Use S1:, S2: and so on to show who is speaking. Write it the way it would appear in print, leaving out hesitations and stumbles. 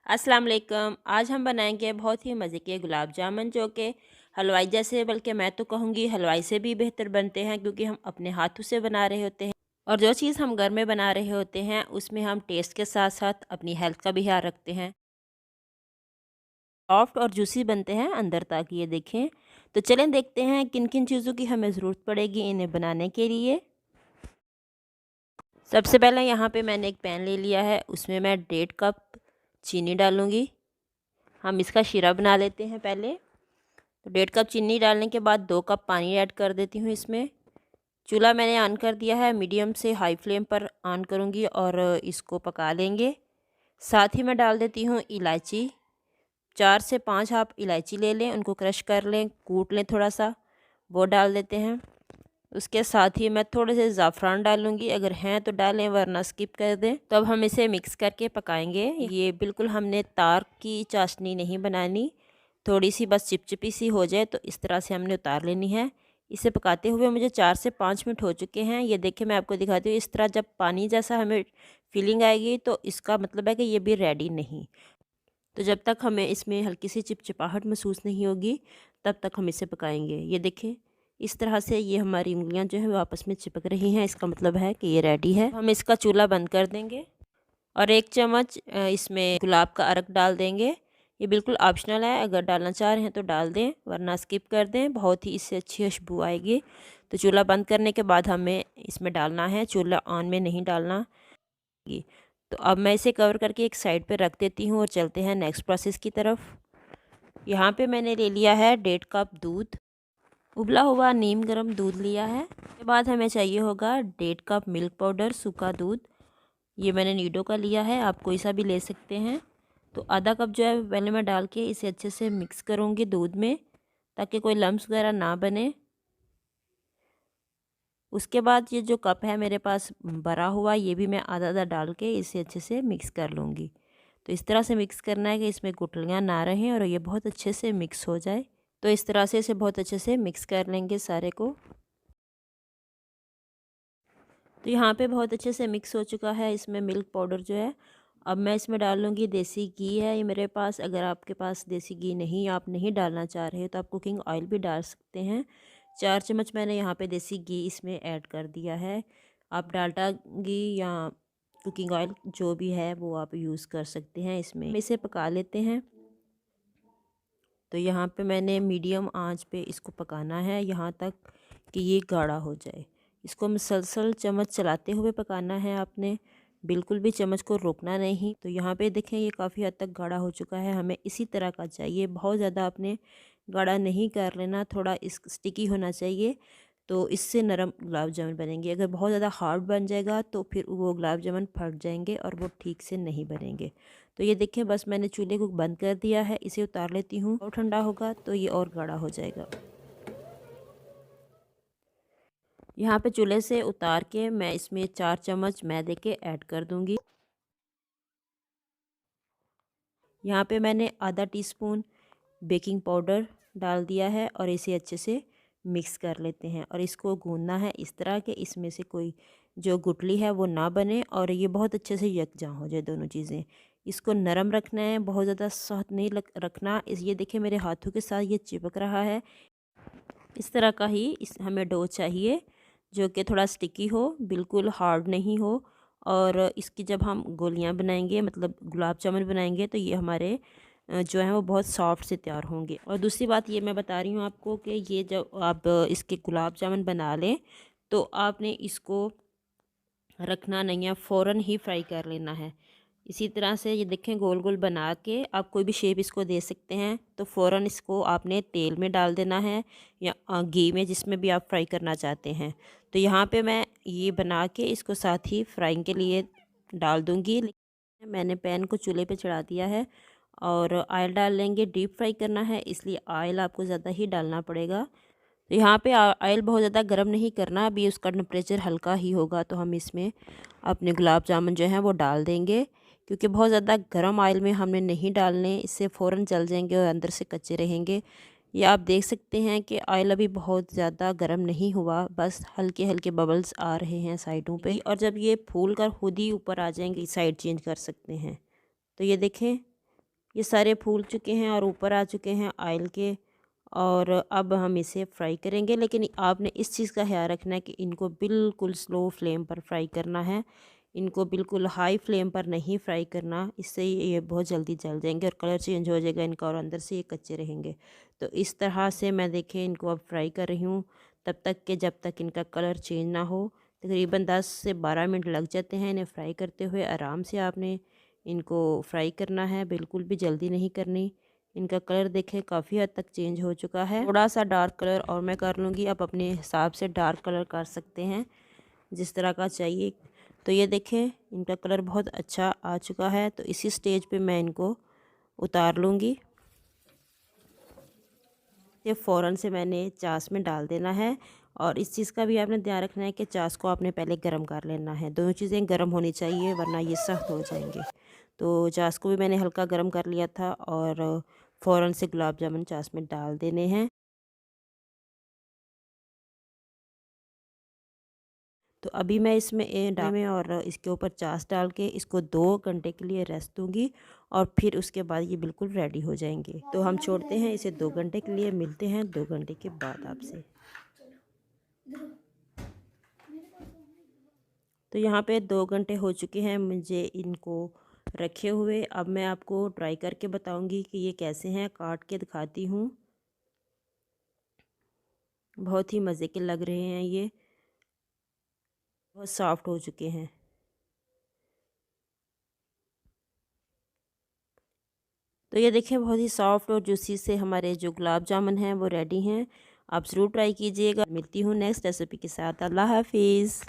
S1: अस्सलाम वालेकुम। आज हम बनाएंगे बहुत ही मज़े के गुलाब जामुन, जो कि हलवाई जैसे, बल्कि मैं तो कहूँगी हलवाई से भी बेहतर बनते हैं, क्योंकि हम अपने हाथों से बना रहे होते हैं। और जो चीज़ हम घर में बना रहे होते हैं उसमें हम टेस्ट के साथ साथ अपनी हेल्थ का भी ख्याल रखते हैं। सॉफ्ट और जूसी बनते हैं अंदर तक, ये देखें। तो चलें देखते हैं किन किन चीज़ों की हमें ज़रूरत पड़ेगी इन्हें बनाने के लिए। सबसे पहले यहाँ पे मैंने एक पैन ले लिया है, उसमें मैं 1.5 कप चीनी डालूँगी। हम इसका शीरा बना लेते हैं पहले। तो 1.5 कप चीनी डालने के बाद 2 कप पानी ऐड कर देती हूँ इसमें। चूल्हा मैंने ऑन कर दिया है, मीडियम से हाई फ्लेम पर ऑन करूँगी और इसको पका लेंगे। साथ ही मैं डाल देती हूँ इलायची। 4 से 5 आप इलायची ले लें, उनको क्रश कर लें, कूट लें थोड़ा सा, वो डाल देते हैं। उसके साथ ही मैं थोड़े से ज़ाफ़रान डालूँगी, अगर हैं तो डालें वरना स्किप कर दें। तो अब हम इसे मिक्स करके पकाएंगे। ये बिल्कुल हमने तार की चाशनी नहीं बनानी, थोड़ी सी बस चिपचिपी सी हो जाए तो इस तरह से हमने उतार लेनी है। इसे पकाते हुए मुझे 4 से 5 मिनट हो चुके हैं। ये देखिए मैं आपको दिखाती हूँ, इस तरह जब पानी जैसा हमें फीलिंग आएगी तो इसका मतलब है कि ये भी रेडी नहीं। तो जब तक हमें इसमें हल्की सी चिपचिपाहट महसूस नहीं होगी तब तक हम इसे पकाएंगे। ये देखें इस तरह से ये हमारी उंगलियां जो है वो आपस में चिपक रही हैं, इसका मतलब है कि ये रेडी है। हम इसका चूल्हा बंद कर देंगे और 1 चम्मच इसमें गुलाब का अर्क डाल देंगे। ये बिल्कुल ऑप्शनल है, अगर डालना चाह रहे हैं तो डाल दें वरना स्किप कर दें, बहुत ही इससे अच्छी खुशबू आएगी। तो चूल्हा बंद करने के बाद हमें इसमें डालना है, चूल्हा ऑन में नहीं डालना। तो अब मैं इसे कवर करके एक साइड पे रख देती हूँ और चलते हैं नेक्स्ट प्रोसेस की तरफ। यहाँ पे मैंने ले लिया है 1.5 कप दूध, उबला हुआ नीम गर्म दूध लिया है। उसके बाद हमें चाहिए होगा 1.5 कप मिल्क पाउडर, सूखा दूध। ये मैंने नीडो का लिया है, आप कोई सा भी ले सकते हैं। तो आधा कप जो है पहले मैं डाल के इसे अच्छे से मिक्स करूँगी दूध में, ताकि कोई लम्स वगैरह ना बने। उसके बाद ये जो कप है मेरे पास भरा हुआ, ये भी मैं आधा आधा डाल के इसे अच्छे से मिक्स कर लूँगी। तो इस तरह से मिक्स करना है कि इसमें गुठलियाँ ना रहें और ये बहुत अच्छे से मिक्स हो जाए। तो इस तरह से इसे बहुत अच्छे से मिक्स कर लेंगे सारे को। तो यहाँ पे बहुत अच्छे से मिक्स हो चुका है, इसमें मिल्क पाउडर जो है। अब मैं इसमें डाल लूँगी देसी घी है ये मेरे पास। अगर आपके पास देसी घी नहीं, आप नहीं डालना चाह रहे तो आप कुकिंग ऑयल भी डाल सकते हैं। 4 चम्मच मैंने यहाँ पे देसी घी इसमें ऐड कर दिया है। आप डाल्डा घी या कुकिंग ऑयल जो भी है वो आप यूज़ कर सकते हैं। इसमें इसे पका लेते हैं। तो यहाँ पे मैंने मीडियम आंच पे इसको पकाना है यहाँ तक कि ये गाढ़ा हो जाए। इसको मुसलसल चम्मच चलाते हुए पकाना है आपने, बिल्कुल भी चम्मच को रोकना नहीं। तो यहाँ पे देखें ये काफ़ी हद तक गाढ़ा हो चुका है, हमें इसी तरह का चाहिए। बहुत ज़्यादा आपने गाढ़ा नहीं कर लेना, थोड़ा इस स्टिकी होना चाहिए, तो इससे नरम गुलाब जामुन बनेंगे। अगर बहुत ज़्यादा हार्ड बन जाएगा तो फिर वो गुलाब जामुन फट जाएंगे और वो ठीक से नहीं बनेंगे। तो ये देखें बस मैंने चूल्हे को बंद कर दिया है, इसे उतार लेती हूँ। और ठंडा होगा तो ये और गाढ़ा हो जाएगा। यहाँ पे चूल्हे से उतार के मैं इसमें 4 चम्मच मैदे के ऐड कर दूँगी। यहाँ पे मैंने आधा टीस्पून बेकिंग पाउडर डाल दिया है और इसे अच्छे से मिक्स कर लेते हैं और इसको गूंदना है इस तरह के इसमें से कोई जो गुठली है वो ना बने और ये बहुत अच्छे से यकजा हो जाए दोनों चीज़ें। इसको नरम रखना है, बहुत ज़्यादा सख्त नहीं रखना। इस ये देखिए मेरे हाथों के साथ ये चिपक रहा है। इस तरह का ही इस हमें डो चाहिए, जो कि थोड़ा स्टिकी हो, बिल्कुल हार्ड नहीं हो। और इसकी जब हम गोलियां बनाएंगे, मतलब गुलाब जामुन बनाएंगे, तो ये हमारे जो है वो बहुत सॉफ्ट से तैयार होंगे। और दूसरी बात ये मैं बता रही हूँ आपको कि ये जब आप इसके गुलाब जामुन बना लें तो आपने इसको रखना नहीं है, फ़ौरन ही फ्राई कर लेना है। इसी तरह से ये देखें गोल गोल बना के आप कोई भी शेप इसको दे सकते हैं। तो फ़ौरन इसको आपने तेल में डाल देना है या घी में, जिसमें भी आप फ्राई करना चाहते हैं। तो यहाँ पे मैं ये बना के इसको साथ ही फ्राइंग के लिए डाल दूँगी। मैंने पैन को चूल्हे पे चढ़ा दिया है और ऑयल डाल लेंगे। डीप फ्राई करना है इसलिए ऑयल आपको ज़्यादा ही डालना पड़ेगा। तो यहाँ पे ऑयल बहुत ज़्यादा गर्म नहीं करना, अभी उसका टेम्परेचर हल्का ही होगा। तो हम इसमें अपने गुलाब जामुन जो हैं वो डाल देंगे, क्योंकि बहुत ज़्यादा गर्म ऑयल में हमने नहीं डालने, इससे फ़ौरन जल जाएंगे और अंदर से कच्चे रहेंगे। ये आप देख सकते हैं कि ऑयल अभी बहुत ज़्यादा गर्म नहीं हुआ, बस हल्के हल्के बबल्स आ रहे हैं साइडों पे। और जब ये फूल कर खुद ही ऊपर आ जाएंगे साइड चेंज कर सकते हैं। तो ये देखें ये सारे फूल चुके हैं और ऊपर आ चुके हैं ऑयल के। और अब हम इसे फ्राई करेंगे, लेकिन आपने इस चीज़ का ख्याल रखना है कि इनको बिल्कुल स्लो फ्लेम पर फ्राई करना है। इनको बिल्कुल हाई फ्लेम पर नहीं फ्राई करना, इससे ये बहुत जल्दी जल जाएंगे और कलर चेंज हो जाएगा इनका और अंदर से ये कच्चे रहेंगे। तो इस तरह से मैं देखें इनको अब फ्राई कर रही हूँ तब तक के जब तक इनका कलर चेंज ना हो। तकरीबन 10 से 12 मिनट लग जाते हैं इन्हें फ्राई करते हुए। आराम से आपने इनको फ्राई करना है, बिल्कुल भी जल्दी नहीं करनी। इनका कलर देखें काफ़ी हद तक चेंज हो चुका है, थोड़ा सा डार्क कलर और मैं कर लूँगी। आप अपने हिसाब से डार्क कलर कर सकते हैं जिस तरह का चाहिए। तो ये देखें इनका कलर बहुत अच्छा आ चुका है। तो इसी स्टेज पे मैं इनको उतार लूँगी। ये फ़ौरन से मैंने चास में डाल देना है। और इस चीज़ का भी आपने ध्यान रखना है कि चास को आपने पहले गर्म कर लेना है। दोनों चीज़ें गर्म होनी चाहिए वरना ये सख्त हो जाएंगे। तो चास को भी मैंने हल्का गर्म कर लिया था और फ़ौरन से गुलाब जामुन चास में डाल देने हैं। तो अभी मैं इसमें डाल में और इसके ऊपर चास डाल के इसको 2 घंटे के लिए रेस्ट दूँगी और फिर उसके बाद ये बिल्कुल रेडी हो जाएंगे। तो हम छोड़ते हैं इसे 2 घंटे के लिए, मिलते हैं 2 घंटे के बाद आपसे। तो यहाँ पे 2 घंटे हो चुके हैं मुझे इनको रखे हुए। अब मैं आपको ट्राई करके बताऊँगी कि ये कैसे हैं, काट के दिखाती हूँ। बहुत ही मज़े के लग रहे हैं ये, बहुत सॉफ्ट हो चुके हैं। तो ये देखिए बहुत ही सॉफ्ट और जूसी से हमारे जो गुलाब जामुन हैं वो रेडी हैं। आप ज़रूर ट्राई कीजिएगा। मिलती हूँ नेक्स्ट रेसिपी के साथ। अल्लाह हाफिज़।